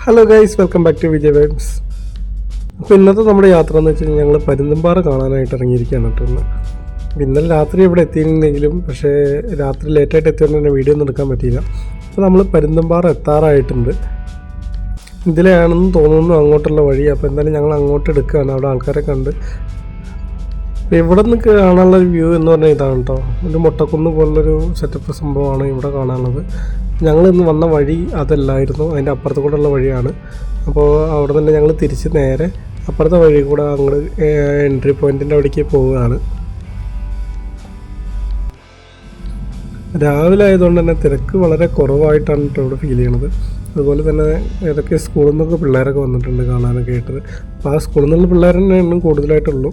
Hello guys, welcome back to Vijay vibes. അപ്പോൾ ഇന്നത്തെ നമ്മുടെ യാത്ര എന്ന് വെച്ച് കഴിഞ്ഞാൽ ഞങ്ങൾ പരുന്തുംപാറ കാണാനായിട്ട് ഇറങ്ങിയിരിക്കുകയാണ് കേട്ടോ ഇന്ന്. ഇന്നലെ രാത്രി ഇവിടെ എത്തിയിരുന്നെങ്കിലും പക്ഷേ രാത്രി ലേറ്റായിട്ട് എത്തിയതുകൊണ്ട് തന്നെ വീഡിയോ ഒന്നും എടുക്കാൻ പറ്റിയില്ല. അപ്പോൾ നമ്മൾ പരുന്തുംപാറ എത്താറായിട്ടുണ്ട്. ഇതിലെയാണെന്ന് തോന്നുന്നു അങ്ങോട്ടുള്ള വഴി. അപ്പോൾ എന്തായാലും ഞങ്ങൾ അങ്ങോട്ട് എടുക്കുകയാണ്. അവിടെ ആൾക്കാരെ കണ്ട് ഇവിടെ നിന്ന് കാണാനുള്ള ഒരു വ്യൂ എന്ന് പറഞ്ഞാൽ ഇതാണ് കേട്ടോ. ഒരു മുട്ടക്കുന്ന് പോലുള്ളൊരു സെറ്റപ്പ് സംഭവമാണ് ഇവിടെ കാണാനുള്ളത്. ഞങ്ങൾ ഇന്ന് വന്ന വഴി അതല്ലായിരുന്നു, അതിൻ്റെ അപ്പുറത്ത് കൂടെ ഉള്ള വഴിയാണ്. അപ്പോൾ അവിടെ തന്നെ ഞങ്ങൾ തിരിച്ച് നേരെ അപ്പുറത്തെ വഴി കൂടെ അങ്ങോട്ട് എൻട്രി പോയിൻറ്റിൻ്റെ അവിടേക്ക് പോവുകയാണ്. രാവിലെ ആയതുകൊണ്ട് തന്നെ തിരക്ക് വളരെ കുറവായിട്ടാണ് കേട്ടോ ഇവിടെ ഫീൽ ചെയ്യണത്. അതുപോലെ തന്നെ ഏതൊക്കെ സ്കൂളിൽ നിന്നൊക്കെ പിള്ളേരൊക്കെ വന്നിട്ടുണ്ട് കാണാനൊക്കെ ആയിട്ട്. അപ്പോൾ ആ സ്കൂളിൽ നിന്നുള്ള പിള്ളേർ തന്നെ കൂടുതലായിട്ടുള്ളൂ.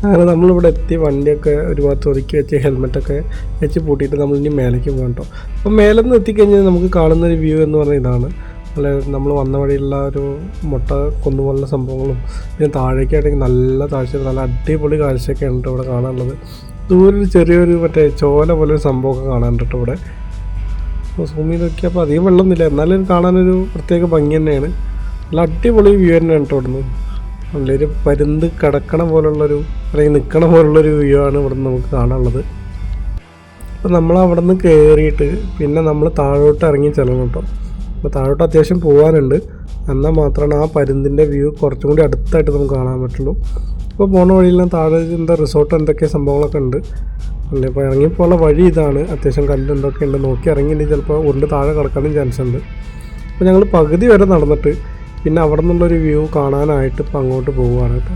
അങ്ങനെ നമ്മളിവിടെ എത്തി വണ്ടിയൊക്കെ ഒരു ഭാഗത്ത് ഒതുക്കി വെച്ച് ഹെൽമെറ്റൊക്കെ വെച്ച് പൂട്ടിയിട്ട് നമ്മളിനി മേലേക്ക് പോകാം കേട്ടോ. അപ്പോൾ മേലെ നിന്ന് എത്തിക്കഴിഞ്ഞാൽ നമുക്ക് കാണുന്നൊരു വ്യൂ എന്ന് പറഞ്ഞാൽ ഇതാണ്. അല്ല, നമ്മൾ വന്ന വഴിയുള്ള ഒരു മുട്ട കൊന്നുപോലുള്ള സംഭവങ്ങളും പിന്നെ താഴേക്കാണെങ്കിൽ നല്ല താഴ്ച, നല്ല അടിപൊളി കാഴ്ചയൊക്കെ ഉണ്ട് ഇവിടെ കാണാനുള്ളത്. ദൂരെ ചെറിയൊരു മറ്റേ ചോല പോലൊരു സംഭവമൊക്കെ കാണാനുണ്ട് കേട്ടോ ഇവിടെ. അപ്പോൾ സൂം ചെയ്ത് നോക്കിയപ്പോൾ അധികം വെള്ളമൊന്നുമില്ല, എന്നാലും കാണാനൊരു പ്രത്യേക ഭംഗി തന്നെയാണ്. നല്ല അടിപൊളി വ്യൂ തന്നെയാണ് കേട്ടോ ഇവിടുന്ന്. നല്ലൊരു പരുന്ത് കിടക്കണ പോലുള്ളൊരു അല്ലെങ്കിൽ നിൽക്കണ പോലുള്ളൊരു വ്യൂ ആണ് ഇവിടെ നിന്ന് നമുക്ക് കാണാനുള്ളത്. അപ്പോൾ നമ്മൾ അവിടെ നിന്ന് കയറിയിട്ട് പിന്നെ നമ്മൾ താഴോട്ട് ഇറങ്ങി ചെല്ലണം കേട്ടോ. അപ്പോൾ താഴോട്ട് അത്യാവശ്യം പോകാനുണ്ട്, എന്നാൽ മാത്രമാണ് ആ പരുന്തിൻ്റെ വ്യൂ കുറച്ചും കൂടി അടുത്തായിട്ട് നമുക്ക് കാണാൻ പറ്റുള്ളൂ. അപ്പോൾ പോണ വഴിയെല്ലാം താഴെ എന്താ റിസോർട്ട് എന്തൊക്കെ സംഭവങ്ങളൊക്കെ ഉണ്ട് അല്ലേ. ഇപ്പോൾ ഇറങ്ങിപ്പോയുള്ള വഴി ഇതാണ്. അത്യാവശ്യം കല്ല് എന്തൊക്കെ ഉണ്ട്, നോക്കി ഇറങ്ങിയില്ലെങ്കിൽ ചിലപ്പോൾ ഉരുണ്ട് താഴെ കിടക്കാനും ചാൻസ് ഉണ്ട്. അപ്പോൾ ഞങ്ങൾ പകുതി വരെ നടന്നിട്ട് പിന്നെ അവിടെ നിന്നുള്ളൊരു വ്യൂ കാണാനായിട്ട് ഇപ്പം അങ്ങോട്ട് പോവുകയാണ് കേട്ടോ.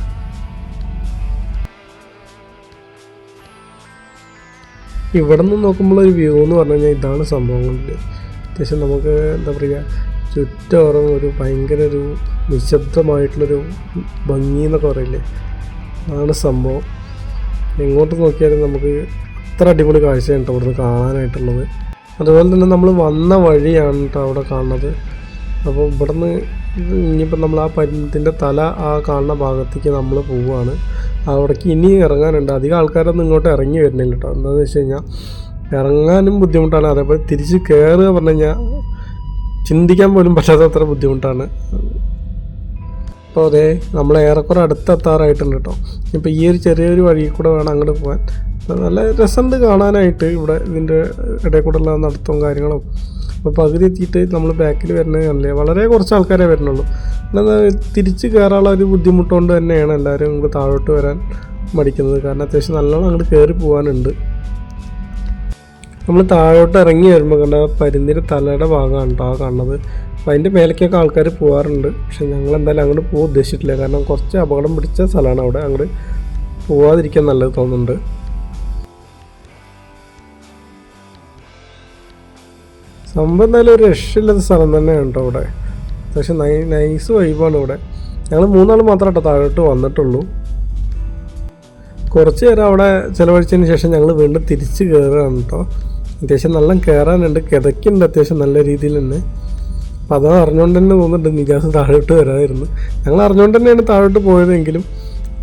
ഇവിടെ നിന്ന് നോക്കുമ്പോഴൊരു വ്യൂ എന്ന് പറഞ്ഞു കഴിഞ്ഞാൽ ഇതാണ് സംഭവങ്ങളിൽ. അത്യാവശ്യം നമുക്ക് എന്താ പറയുക, ചുറ്റോറും ഒരു ഭയങ്കര ഒരു നിശബ്ദമായിട്ടുള്ളൊരു ഭംഗി എന്നൊക്കെ പറയില്ലേ, അതാണ് സംഭവം. എങ്ങോട്ട് നോക്കിയാലും നമുക്ക് അത്ര അടിപൊളി കാഴ്ചയാണ് കേട്ടോ ഇവിടുന്ന് കാണാനായിട്ടുള്ളത്. അതുപോലെ തന്നെ നമ്മൾ വന്ന വഴിയാണ് കേട്ടോ അവിടെ കാണുന്നത്. അപ്പോൾ ഇവിടുന്ന് ഇനിയിപ്പോൾ നമ്മൾ ആ പരുന്തിൻ്റെ തല ആ കാണുന്ന ഭാഗത്തേക്ക് നമ്മൾ പോവുകയാണ്. അവിടേക്ക് ഇനി ഇറങ്ങാനുണ്ട്. അധികം ആൾക്കാരൊന്നും ഇങ്ങോട്ട് ഇറങ്ങി വരുന്നില്ല കേട്ടോ. എന്താണെന്ന് വെച്ച് കഴിഞ്ഞാൽ ഇറങ്ങാനും ബുദ്ധിമുട്ടാണ്, അതേപോലെ തിരിച്ച് കയറുക പറഞ്ഞു കഴിഞ്ഞാൽ ചിന്തിക്കാൻ പോലും പറ്റാത്തത്ര ബുദ്ധിമുട്ടാണ്. അപ്പോൾ അതെ, നമ്മൾ ഏറെക്കുറെ അടുത്തെത്താറായിട്ടുണ്ട് കേട്ടോ. ഇപ്പോൾ ഈ ഒരു ചെറിയൊരു വഴി കൂടെ വേണം അങ്ങോട്ട് പോകാൻ. നല്ല രസമുണ്ട് കാണാനായിട്ട്. ഇവിടെ ഇതിൻ്റെ ഇടയിൽ കൂടെ ഉള്ള നടത്തവും കാര്യങ്ങളും. അപ്പോൾ പകുതി എത്തിയിട്ട് നമ്മൾ ബാക്കിൽ വരുന്നത് കണ്ടില്ലേ, വളരെ കുറച്ച് ആൾക്കാരെ വരുന്നുള്ളൂ. എന്നാൽ തിരിച്ച് കയറാനുള്ള ഒരു ബുദ്ധിമുട്ടുകൊണ്ട് തന്നെയാണ് എല്ലാവരും ഇങ്ങോട്ട് താഴോട്ട് വരാൻ മടിക്കുന്നത്. കാരണം അത്യാവശ്യം നല്ലോണം അങ്ങോട്ട് കയറി പോകാനുണ്ട്. നമ്മൾ താഴോട്ട് ഇറങ്ങി വരുമ്പോൾ കണ്ട പരുന്തിൻ്റെ തലയുടെ ഭാഗമാണ് കേട്ടോ ആ കാണുന്നത്. അപ്പോൾ അതിൻ്റെ മേലേക്കൊക്കെ ആൾക്കാർ പോകാറുണ്ട്. പക്ഷെ ഞങ്ങൾ എന്തായാലും അങ്ങോട്ട് പോകാൻ ഉദ്ദേശിച്ചിട്ടില്ല. കാരണം കുറച്ച് അപകടം പിടിച്ച സ്ഥലമാണ് അവിടെ. അങ്ങോട്ട് പോകാതിരിക്കാൻ നല്ലത് തോന്നുന്നുണ്ട്. സംഭവം എന്തായാലും ഒരു രക്ഷയില്ലാത്ത സ്ഥലം തന്നെയാണ് കേട്ടോ ഇവിടെ. പക്ഷേ നൈസ് വൈബാണ് ഇവിടെ. ഞങ്ങൾ 3 നാൾ മാത്രമേ കേട്ടോ താഴോട്ട് വന്നിട്ടുള്ളൂ. കുറച്ച് നേരം അവിടെ ചിലവഴിച്ചതിന് ശേഷം ഞങ്ങൾ വീണ്ടും തിരിച്ച് കയറുകയാണ് കേട്ടോ. അത്യാവശ്യം നല്ല കയറാനുണ്ട്, കിതയ്ക്കുണ്ട് അത്യാവശ്യം നല്ല രീതിയിൽ തന്നെ. അപ്പോൾ അത് അറിഞ്ഞുകൊണ്ട് തന്നെ തോന്നുന്നുണ്ട് നിജാസ് താഴോട്ട് വരാമായിരുന്നു. ഞങ്ങൾ അറിഞ്ഞുകൊണ്ട് തന്നെയാണ് താഴോട്ട് പോയതെങ്കിലും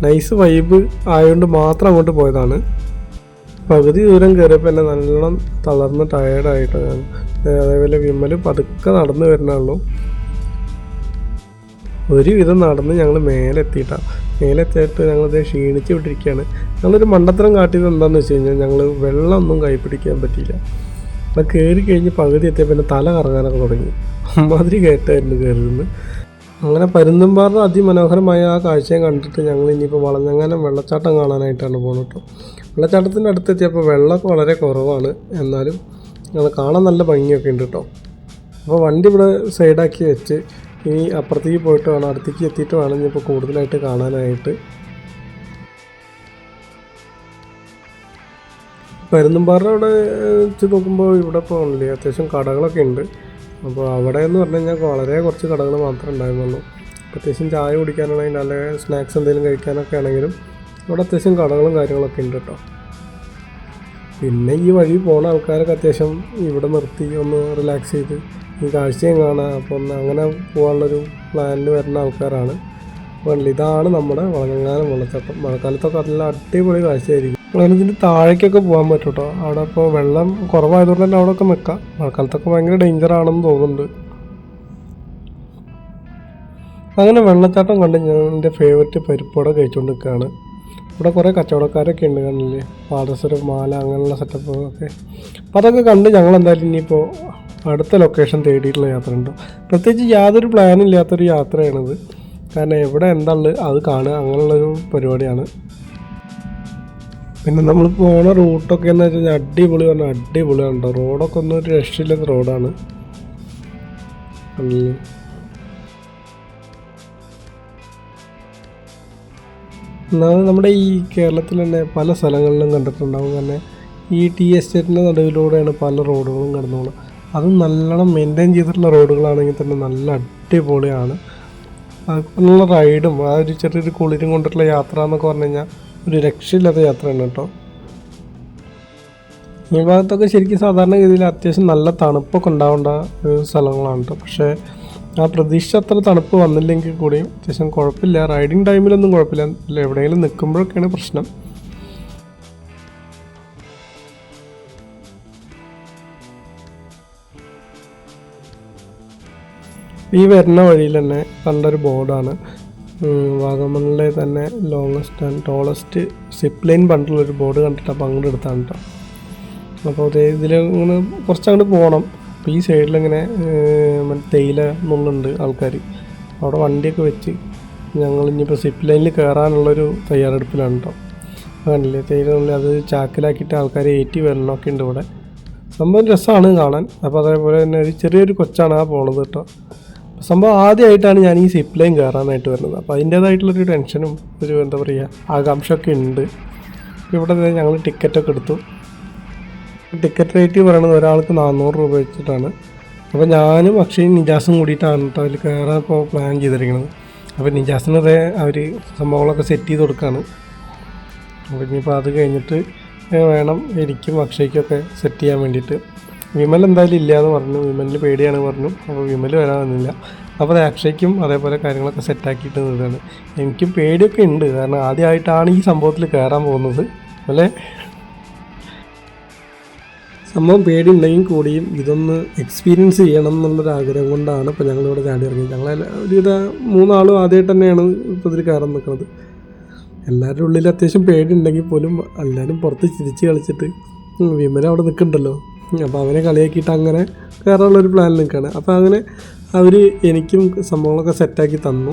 നൈസ് വൈബ് ആയതുകൊണ്ട് മാത്രം അങ്ങോട്ട് പോയതാണ്. പകുതി ദൂരം കയറിയപ്പോൾ എന്നെ നല്ലോണം തളർന്ന് ടയേർഡായിട്ട് അതേപോലെ വിമൽ പതുക്കെ നടന്നു വരുന്നുള്ളൂ. ഒരുവിധം നടന്ന് ഞങ്ങൾ മേലെത്തിയിട്ടാണ്. മേലെത്തിയിട്ട് ഞങ്ങളിത് ക്ഷീണിച്ച് വിട്ടിരിക്കുകയാണ്. ഞങ്ങളൊരു മണ്ടത്തരം കാട്ടിയത് എന്താണെന്ന് വെച്ച് കഴിഞ്ഞാൽ ഞങ്ങൾ വെള്ളമൊന്നും കൈപ്പിടിക്കാൻ പറ്റിയില്ല. അപ്പം കയറി കഴിഞ്ഞ് പകുതി എത്തിയപ്പോൾ പിന്നെ തല കറങ്ങാനൊക്കെ തുടങ്ങി. അമ്മാതിരി കയറ്റായിരുന്നു കയറുന്നത്. അങ്ങനെ പരുന്തുംപാറ അതിമനോഹരമായ ആ കാഴ്ചയും കണ്ടിട്ട് ഞങ്ങൾ ഇനിയിപ്പോൾ വളഞ്ഞങ്ങാനം വെള്ളച്ചാട്ടം കാണാനായിട്ടാണ് പോകുന്നത് കേട്ടോ. വെള്ളച്ചാട്ടത്തിൻ്റെ അടുത്തെത്തിയപ്പോൾ വെള്ളമൊക്കെ വളരെ കുറവാണ്, എന്നാലും അത് കാണാൻ നല്ല ഭംഗിയൊക്കെ ഉണ്ട് കേട്ടോ. അപ്പോൾ വണ്ടി ഇവിടെ സൈഡാക്കി വെച്ച് ഇനി അപ്പുറത്തേക്ക് പോയിട്ട് വേണം, അടുത്തേക്ക് എത്തിയിട്ട് വേണം ഇനിയിപ്പോൾ കൂടുതലായിട്ട് കാണാനായിട്ട്. പരുന്തുംപാറ അവിടെ വെച്ച് നോക്കുമ്പോൾ ഇവിടെ ഇപ്പോൾ ഉണ്ടല്ലേ അത്യാവശ്യം കടകളൊക്കെ ഉണ്ട്. അപ്പോൾ അവിടെ എന്ന് പറഞ്ഞു കഴിഞ്ഞാൽ വളരെ കുറച്ച് കടകൾ മാത്രമേ ഉണ്ടായിരുന്നുള്ളൂ. അത്യാവശ്യം ചായ കുടിക്കാനാണെങ്കിലും അല്ലെങ്കിൽ സ്നാക്സ് എന്തെങ്കിലും കഴിക്കാനൊക്കെ ആണെങ്കിലും ഇവിടെ അത്യാവശ്യം കടകളും കാര്യങ്ങളൊക്കെ ഉണ്ട് കേട്ടോ. പിന്നെ ഈ വഴി പോകുന്ന ആൾക്കാരൊക്കെ അത്യാവശ്യം ഇവിടെ നിർത്തി ഒന്ന് റിലാക്സ് ചെയ്ത് ഈ കാഴ്ചയും കാണാം. അപ്പോൾ ഒന്ന് അങ്ങനെ പോകാനുള്ളൊരു പ്ലാനിൽ വരുന്ന ആൾക്കാരാണ്. അപ്പോൾ ഇതാണ് നമ്മുടെ വളഞ്ഞങ്ങാനം വെള്ളച്ചാട്ടം. മഴക്കാലത്തൊക്കെ നല്ല അടിപൊളി കാഴ്ചയായിരിക്കും. അങ്ങനെ ഇതിൻ്റെ താഴേക്കൊക്കെ പോകാൻ പറ്റും കേട്ടോ. അവിടെ ഇപ്പോൾ വെള്ളം കുറവായതുകൊണ്ട് തന്നെ അവിടെയൊക്കെ നിൽക്കാം. മഴക്കാലത്തൊക്കെ ഭയങ്കര ഡേഞ്ചറാണെന്ന് തോന്നുന്നുണ്ട്. അങ്ങനെ വെള്ളച്ചാട്ടം കണ്ട് ഞാൻ എൻ്റെ ഫേവററ്റ് പരിപ്പോട കഴിച്ചുകൊണ്ട് നിൽക്കുകയാണ്. ഇവിടെ കുറേ കച്ചവടക്കാരൊക്കെ ഉണ്ട് കണ്ടില്ലേ, പാദസരം മാല അങ്ങനെയുള്ള സെറ്റപ്പുകളൊക്കെ. അപ്പോൾ അതൊക്കെ കണ്ട് ഞങ്ങൾ എന്തായാലും ഇനിയിപ്പോൾ അടുത്ത ലൊക്കേഷൻ തേടിയിട്ടുള്ള യാത്ര ഉണ്ട്. പ്രത്യേകിച്ച് യാതൊരു പ്ലാനും ഇല്ലാത്തൊരു യാത്രയാണിത്. കാരണം എവിടെ എന്താണുള്ളത് അത് കാണുക, അങ്ങനെയുള്ളൊരു പരിപാടിയാണ്. പിന്നെ നമ്മൾ പോണ റൂട്ടൊക്കെ എന്ന് വെച്ച് കഴിഞ്ഞാൽ അടിപൊളി പറഞ്ഞാൽ അടിപൊളിയാണ് കേട്ടോ. റോഡൊക്കെ ഒന്നും ഒരു രക്ഷയില്ലാത്ത റോഡാണ്. ഒന്നാമത് നമ്മുടെ ഈ കേരളത്തിൽ തന്നെ പല സ്ഥലങ്ങളിലും കണ്ടിട്ടുണ്ടാവും തന്നെ ഈ ടീ എസ്റ്റേറ്റിൻ്റെ നടുവിലൂടെയാണ് പല റോഡുകളും കടന്നോളും. അതും നല്ലോണം മെയിൻറ്റെയിൻ ചെയ്തിട്ടുള്ള റോഡുകളാണെങ്കിൽ തന്നെ നല്ല അടിപൊളിയാണ്. അതിനുള്ള റൈഡും ആ ഒരു ചെറിയൊരു കുളിരും കൊണ്ടിട്ടുള്ള യാത്ര എന്നൊക്കെ പറഞ്ഞു കഴിഞ്ഞാൽ ഒരു രക്ഷയില്ലാത്ത യാത്രയാണ് കേട്ടോ. ഈ ഭാഗത്തൊക്കെ ശരിക്കും സാധാരണഗതിയിൽ അത്യാവശ്യം നല്ല തണുപ്പൊക്കെ ഉണ്ടാവേണ്ട സ്ഥലങ്ങളാണ് കേട്ടോ. പക്ഷേ ആ പ്രതീക്ഷ അത്ര തണുപ്പ് വന്നില്ലെങ്കിൽ കൂടിയും അത്യാവശ്യം കുഴപ്പമില്ല. റൈഡിങ് ടൈമിലൊന്നും കുഴപ്പമില്ല, എവിടെയെങ്കിലും നിൽക്കുമ്പോഴൊക്കെയാണ് പ്രശ്നം. ഈ വരുന്ന വഴിയിൽ തന്നെ കണ്ടൊരു ബോർഡാണ് വാഗമണിലെ തന്നെ longest and tallest zip line പറഞ്ഞിട്ടുള്ളൊരു ബോർഡ് കണ്ടിട്ട് അപ്പോൾ അങ്ങോട്ട് എടുത്താണ് കേട്ടോ. അപ്പോൾ ഇതിൽ ഇങ്ങനെ കുറച്ചങ്ങോട്ട് പോകണം. അപ്പോൾ ഈ സൈഡിലിങ്ങനെ തേയില നുള്ളുണ്ട് ആൾക്കാർ. അവിടെ വണ്ടിയൊക്കെ വെച്ച് ഞങ്ങൾ ഇനിയിപ്പോൾ സിപ്പ് ലൈനിൽ കയറാനുള്ളൊരു തയ്യാറെടുപ്പിലാണ് കേട്ടോ. കണ്ടില്ലേ തേയില നുള്ളി അത് ചാക്കിലാക്കിയിട്ട് ആൾക്കാർ ഏറ്റി വരണമൊക്കെ ഉണ്ട് ഇവിടെ. സംഭവം രസമാണ് കാണാൻ. അപ്പോൾ അതേപോലെ തന്നെ ഒരു ചെറിയൊരു കൊച്ചാണ് ആ പോണത് കേട്ടോ. സംഭവം ആദ്യമായിട്ടാണ് ഞാൻ ഈ സിപ്പ് ലൈൻ കയറാനായിട്ട് വരുന്നത്. അപ്പോൾ അതിൻ്റേതായിട്ടുള്ളൊരു ടെൻഷനും ഒരു എന്താ പറയുക ആകാംക്ഷയൊക്കെ ഉണ്ട്. ഇവിടെ ഞങ്ങൾ ടിക്കറ്റൊക്കെ എടുത്തു. ടിക്കറ്റ് റേറ്റ് പറയുന്നത് ഒരാൾക്ക് 400 രൂപ വെച്ചിട്ടാണ്. അപ്പോൾ ഞാനും അക്ഷയും നിജാസും കൂടിയിട്ടാണ് കേട്ടോ അതിൽ കയറാൻ ഇപ്പോൾ പ്ലാൻ ചെയ്തിരിക്കുന്നത്. അപ്പോൾ നിജാസിനതേ അവർ സംഭവങ്ങളൊക്കെ സെറ്റ് ചെയ്ത് കൊടുക്കുകയാണ്. അപ്പോൾ ഇനിയിപ്പോൾ അത് കഴിഞ്ഞിട്ട് വേണം എനിക്കും അക്ഷയ്ക്കൊക്കെ സെറ്റ് ചെയ്യാൻ വേണ്ടിയിട്ട്. വിമൽ എന്തായാലും ഇല്ല എന്ന് പറഞ്ഞു, വിമലിന് പേടിയാണ് പറഞ്ഞു. അപ്പോൾ വിമൽ വരാമെന്നില്ല. അപ്പോൾ അക്ഷയ്ക്കും അതേപോലെ കാര്യങ്ങളൊക്കെ സെറ്റാക്കിയിട്ട് നിന്നതാണ്. എനിക്കും പേടിയൊക്കെ ഉണ്ട്, കാരണം ആദ്യമായിട്ടാണ് ഈ സംഭവത്തിൽ കയറാൻ പോകുന്നത് അല്ലേ. സംഭവം പേടി ഉണ്ടെങ്കിൽ കൂടിയും ഇതൊന്ന് എക്സ്പീരിയൻസ് ചെയ്യണം എന്നുള്ളൊരാഗ്രഹം കൊണ്ടാണ് ഇപ്പോൾ ഞങ്ങളിവിടെ ചാടി ഇറങ്ങിയത്. ഞങ്ങൾ ഒരുവിധ 3 ആളും ആദ്യമായിട്ട് തന്നെയാണ് ഇപ്പോൾ ഇതിൽ കയറാൻ നിൽക്കുന്നത്. എല്ലാവരുടെ ഉള്ളിൽ അത്യാവശ്യം പേടി ഉണ്ടെങ്കിൽ പോലും എല്ലാവരും പുറത്ത് ചിരിച്ച് കളിച്ചിട്ട് വിമല അവിടെ നിൽക്കുന്നുണ്ടല്ലോ, അപ്പോൾ അവനെ കളിയാക്കിയിട്ട് അങ്ങനെ കയറാനുള്ളൊരു പ്ലാനിൽ നിൽക്കുകയാണ്. അപ്പോൾ അങ്ങനെ അവർ എനിക്കും സംഭവങ്ങളൊക്കെ സെറ്റാക്കി തന്നു.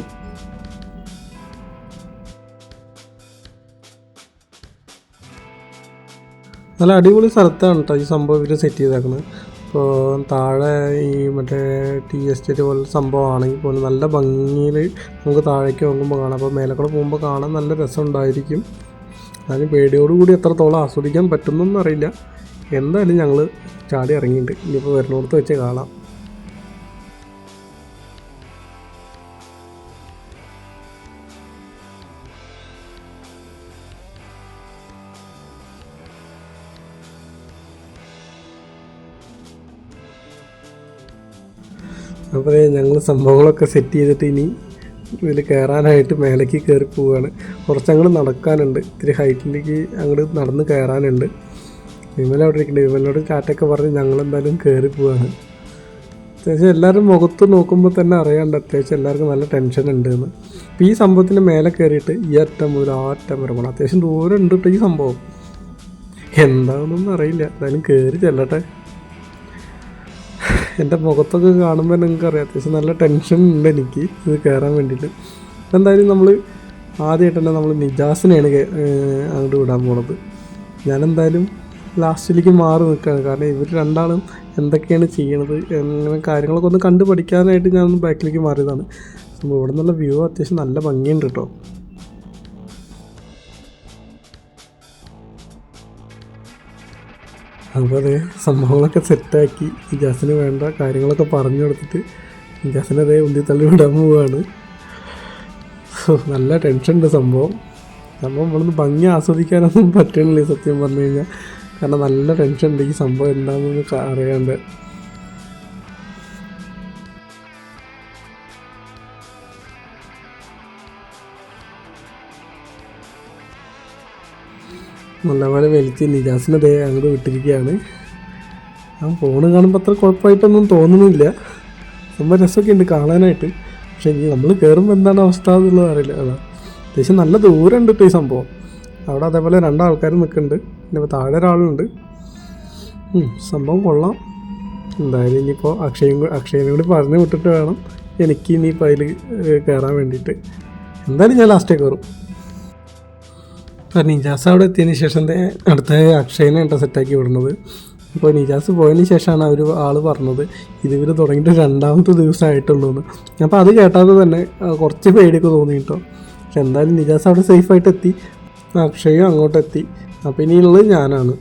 നല്ല അടിപൊളി സ്ഥലത്താണ് കേട്ടോ ഈ സംഭവം ഇവർ സെറ്റ് ചെയ്തേക്കുന്നത്. ഇപ്പോൾ താഴെ ഈ മറ്റേ ടീ എസ്റ്റേറ്റ് പോലുള്ള സംഭവമാണെങ്കിൽ പോലും നല്ല ഭംഗിയിൽ നമുക്ക് താഴേക്ക് നോക്കുമ്പോൾ കാണാം. അപ്പോൾ മേലെ കൂടെ പോകുമ്പോൾ കാണാൻ നല്ല രസമുണ്ടായിരിക്കും. അതിന് പേടിയോടുകൂടി എത്രത്തോളം ആസ്വദിക്കാൻ പറ്റുന്നൊന്നും അറിയില്ല. എന്തായാലും ഞങ്ങൾ ചാടി ഇറങ്ങിയിട്ടുണ്ട്. ഇനിയിപ്പോൾ വരുന്നിടത്ത് വെച്ച് കാണാം. അപ്പോൾ ഞങ്ങൾ സംഭവങ്ങളൊക്കെ സെറ്റ് ചെയ്തിട്ട് ഇനി ഇതിൽ കയറാനായിട്ട് മേലേക്ക് കയറി പോവുകയാണ്. കുറച്ചങ്ങോട്ട് നടക്കാനുണ്ട്, ഇത്തിരി ഹൈറ്റിലേക്ക് അങ്ങോട്ട് നടന്ന് കയറാനുണ്ട്. വിമല അവിടെ ഇരിക്കുന്നുണ്ട്. വിമലിനോട് കാറ്റൊക്കെ പറഞ്ഞ് ഞങ്ങളെന്തായാലും കയറി പോവുകയാണ്. അത്യാവശ്യം എല്ലാവരും മുഖത്ത് നോക്കുമ്പോൾ തന്നെ അറിയാണ്ട് അത്യാവശ്യം എല്ലാവർക്കും നല്ല ടെൻഷൻ ഉണ്ട് എന്ന്. അപ്പോൾ ഈ സംഭവത്തിൻ്റെ മേലെ കയറിയിട്ട് ഈ അറ്റം മുതൽ ആ അറ്റം വരെ പോകണം. അത്യാവശ്യം ദൂരം ഉണ്ട് കേട്ടോ ഈ സംഭവം. എന്താണെന്നൊന്നും അറിയില്ല, എന്തായാലും കയറി ചെല്ലട്ടെ. എൻ്റെ മുഖത്തൊക്കെ കാണുമ്പോൾ നിങ്ങൾക്കറിയാം അത്യാവശ്യം നല്ല ടെൻഷൻ ഉണ്ട് എനിക്ക് ഇത് കയറാൻ വേണ്ടിയിട്ട്. എന്തായാലും നമ്മൾ ആദ്യമായിട്ട് തന്നെ നമ്മൾ നിജാസിനെയാണ് അങ്ങോട്ട് വിടാൻ പോണത്. ഞാനെന്തായാലും ലാസ്റ്റിലേക്ക് മാറി നിൽക്കുകയാണ്, കാരണം ഇവർ രണ്ടാളും എന്തൊക്കെയാണ് ചെയ്യണത് അങ്ങനെ കാര്യങ്ങളൊക്കെ ഒന്ന് കണ്ടു പഠിക്കാനായിട്ട് ഞാനൊന്ന് ബാക്കിലേക്ക് മാറിയതാണ്. ഇവിടെ നിന്നുള്ള വ്യൂ അത്യാവശ്യം നല്ല ഭംഗിയുണ്ട് കേട്ടോ. അപ്പോൾ അതേ സംഭവങ്ങളൊക്കെ സെറ്റാക്കി നിജാസിന് വേണ്ട കാര്യങ്ങളൊക്കെ പറഞ്ഞു കൊടുത്തിട്ട് നിജാസിനെ അതേ ഉന്തിത്തള്ളി വിടാൻ പോവുകയാണ്. നല്ല ടെൻഷൻ ഉണ്ട് സംഭവം ഇവിടുന്ന് ഭംഗി ആസ്വദിക്കാനൊന്നും പറ്റണില്ല സത്യം പറഞ്ഞു കഴിഞ്ഞാൽ. കാരണം നല്ല ടെൻഷൻ ഉണ്ട് ഈ സംഭവം എന്താണെന്ന് അറിയാണ്ട്. നല്ലപോലെ വലിച്ച് നിജാസിനെ ദേ അങ്ങോട്ട് വിട്ടിരിക്കുകയാണ്. ആ ഫോണ് കാണുമ്പോൾ അത്ര കുഴപ്പമായിട്ടൊന്നും തോന്നുന്നില്ല. സംഭവം രസമൊക്കെ ഉണ്ട് കാണാനായിട്ട്. പക്ഷേ ഇനി നമ്മൾ കയറുമ്പോൾ എന്താണ് അവസ്ഥ എന്നുള്ളത് അറിയില്ല. അതാ അത്യാവശ്യം നല്ല ദൂരം ഉണ്ട് ഈ സംഭവം. അവിടെ അതേപോലെ 2 ആൾക്കാർ നിൽക്കുന്നുണ്ട്. പിന്നെ താഴെ ഒരാളുണ്ട്. സംഭവം കൊള്ളാം. എന്തായാലും ഇനിയിപ്പോൾ അക്ഷയനെ കൂടി പറഞ്ഞു വിട്ടിട്ട് വേണം എനിക്ക് ഇനിയിപ്പോൾ അതിൽ കയറാൻ വേണ്ടിയിട്ട്. എന്തായാലും ഞാൻ ലാസ്റ്റേ കയറും. അപ്പോൾ നിജാസ് അവിടെ എത്തിയതിന് ശേഷം അടുത്ത അക്ഷയനെ കേട്ടോ സെറ്റാക്കി വിടുന്നത്. അപ്പോൾ നിജാസ് പോയതിന് ശേഷമാണ് ആൾ പറഞ്ഞത് ഇതിവർ തുടങ്ങിയിട്ട് 2ാമത്തെ ദിവസമായിട്ടുള്ളൂ എന്ന്. അപ്പോൾ അത് കേട്ടാതെ തന്നെ കുറച്ച് പേടിയൊക്കെ തോന്നി കേട്ടോ. പക്ഷെ എന്തായാലും നിജാസ് അവിടെ സേഫായിട്ട് എത്തി, അക്ഷയും അങ്ങോട്ടെത്തി. അപ്പോൾ ഇനിയുള്ളത് ഞാനാണ്.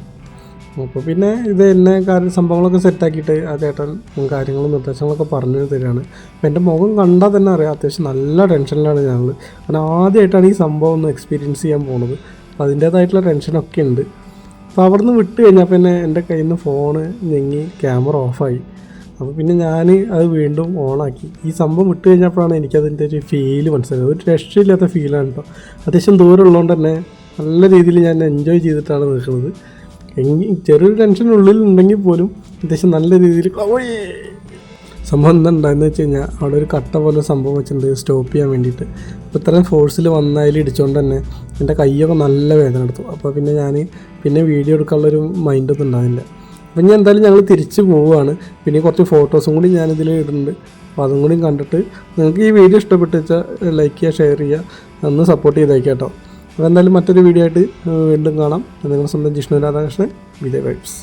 അപ്പോൾ പിന്നെ ഇത് എന്നെ സംഭവങ്ങളൊക്കെ സെറ്റാക്കിയിട്ട് ആ ചേട്ടൻ കാര്യങ്ങളും നിർദ്ദേശങ്ങളൊക്കെ പറഞ്ഞു തരികയാണ്. അപ്പോൾ എൻ്റെ മുഖം കണ്ടാൽ തന്നെ അറിയാം അത്യാവശ്യം നല്ല ടെൻഷനിലാണ് ഞങ്ങൾ. കാരണം ആദ്യമായിട്ടാണ് ഈ സംഭവം ഒന്ന് എക്സ്പീരിയൻസ് ചെയ്യാൻ പോകുന്നത്. അപ്പോൾ അതിൻ്റേതായിട്ടുള്ള ടെൻഷനൊക്കെ ഉണ്ട്. അപ്പോൾ അവിടെ നിന്ന് വിട്ട് കഴിഞ്ഞാൽ പിന്നെ എൻ്റെ കയ്യിൽ നിന്ന് ഫോണ് ഞെങ്ങി ക്യാമറ ഓഫായി. അപ്പോൾ പിന്നെ ഞാൻ അത് വീണ്ടും ഓണാക്കി. ഈ സംഭവം വിട്ട് കഴിഞ്ഞപ്പോഴാണ് എനിക്കതിൻ്റെ ഒരു ഫീല് മനസ്സിലായത്. ഒരു രക്ഷയില്ലാത്ത ഫീലാണ് കേട്ടോ. അത്യാവശ്യം ദൂരം ഉള്ളതുകൊണ്ട് തന്നെ നല്ല രീതിയിൽ ഞാൻ എൻജോയ് ചെയ്തിട്ടാണ് നിൽക്കുന്നത്. ചെറിയൊരു ടെൻഷൻ ഉള്ളിലുണ്ടെങ്കിൽ പോലും അത്യാവശ്യം നല്ല രീതിയിൽ സംഭവം എന്താണെന്ന് വെച്ച് കഴിഞ്ഞാൽ അവിടെ ഒരു കട്ട പോലെ സംഭവം വെച്ചിട്ടുണ്ട് സ്റ്റോപ്പ് ചെയ്യാൻ വേണ്ടിയിട്ട്. അപ്പോൾ ഇത്രയും ഫോഴ്സിൽ വന്നതിൽ ഇടിച്ചുകൊണ്ട് തന്നെ എൻ്റെ കൈയൊക്കെ നല്ല വേദന എടുത്തു. അപ്പോൾ പിന്നെ ഞാൻ വീഡിയോ എടുക്കാനുള്ളൊരു മൈൻഡൊന്നും ഉണ്ടാവില്ല. അപ്പം ഞാൻ എന്തായാലും ഞങ്ങൾ തിരിച്ച് പോവുകയാണ്. പിന്നെ കുറച്ച് ഫോട്ടോസും കൂടി ഞാനിതിൽ ഇടുന്നുണ്ട്. അപ്പോൾ അതും കൂടി കണ്ടിട്ട് നിങ്ങൾക്ക് ഈ വീഡിയോ ഇഷ്ടപ്പെട്ട് വെച്ചാൽ ലൈക്ക് ചെയ്യുക, ഷെയർ ചെയ്യുക, ഒന്ന് സപ്പോർട്ട് ചെയ്തേക്കാം കേട്ടോ. അപ്പോൾ എന്തായാലും മറ്റൊരു വീഡിയോ ആയിട്ട് വീണ്ടും കാണാം. നിങ്ങളുടെ സ്വന്തം ജിഷ്ണു രാധാകൃഷ്ണൻ, വിജയ് വൈബ്സ്.